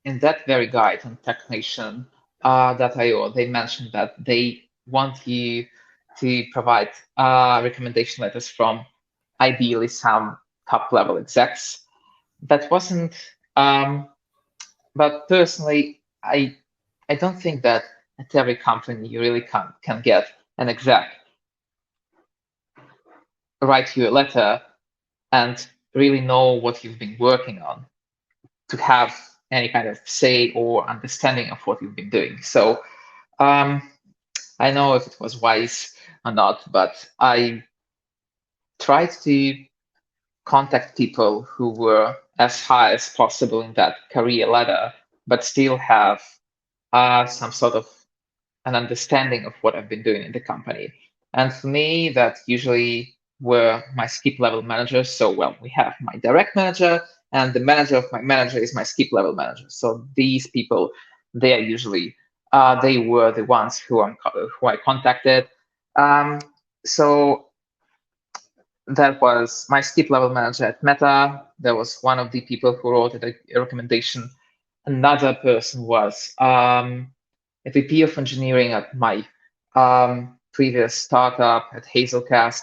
in that very guide on technician .io, they mentioned that they want you to provide recommendation letters from ideally some top level execs. That wasn't, but personally, I don't think that at every company you really can get an exec write you a letter and really know what you've been working on to have any kind of say or understanding of what you've been doing. So I know if it was wise or not, but I tried to contact people who were as high as possible in that career ladder, but still have some sort of an understanding of what I've been doing in the company. And for me, that usually were my skip level managers. So, well, we have my direct manager, and the manager of my manager is my skip level manager. So these people, they are usually they were the ones who I contacted. So that was my skip level manager at Meta. That was one of the people who wrote a recommendation. Another person was a VP of engineering at my previous startup at Hazelcast.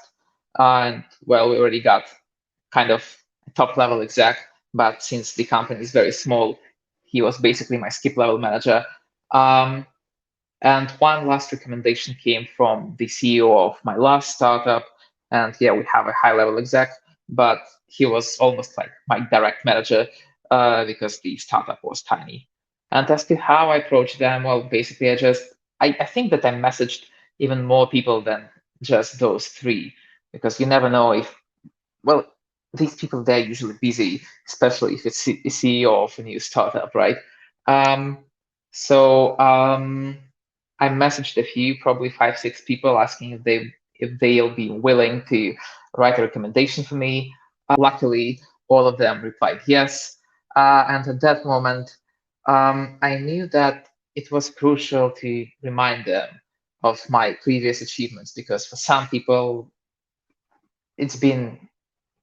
And well, we already got kind of a top level exec, but since the company is very small, he was basically my skip level manager. And one last recommendation came from the CEO of my last startup. And yeah, we have a high level exec, but he was almost like my direct manager because the startup was tiny. And as to how I approach them, well, basically, I think that I messaged even more people than just those three, because you never know if, well, these people, they're usually busy, especially if it's a CEO of a new startup, right? Um, so I messaged a few, probably 5, 6 people, asking if they'll be willing to write a recommendation for me. Luckily, all of them replied yes. And at that moment, I knew that it was crucial to remind them of my previous achievements, because for some people, it's been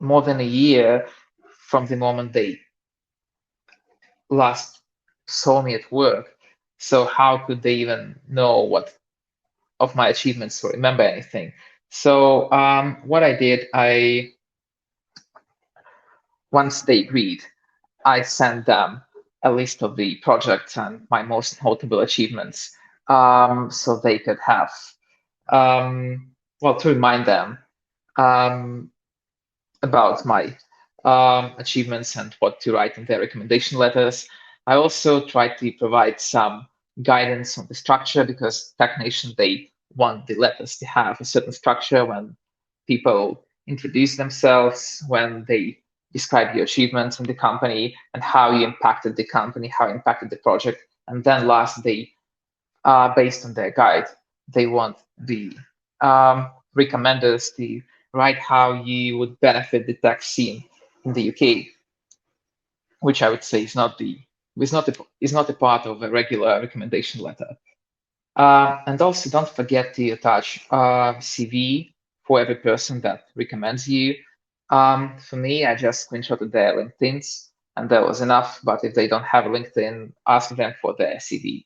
more than a year from the moment they last saw me at work. So how could they even know what of my achievements or remember anything? So what I did, once they agreed, I sent them a list of the projects and my most notable achievements, so they could have, well, to remind them um, about my achievements and what to write in their recommendation letters. I also tried to provide some guidance on the structure, because Technation, they want the letters to have a certain structure when people introduce themselves, when they describe your achievements in the company and how you impacted the company, how you impacted the project. And then last, they, based on their guide, they want the recommenders to write how you would benefit the tech scene in the UK, which I would say is not a part of a regular recommendation letter. And also, don't forget to attach CV for every person that recommends you. For me, I just screenshotted their LinkedIn's, and that was enough. But if they don't have LinkedIn, ask them for their CV.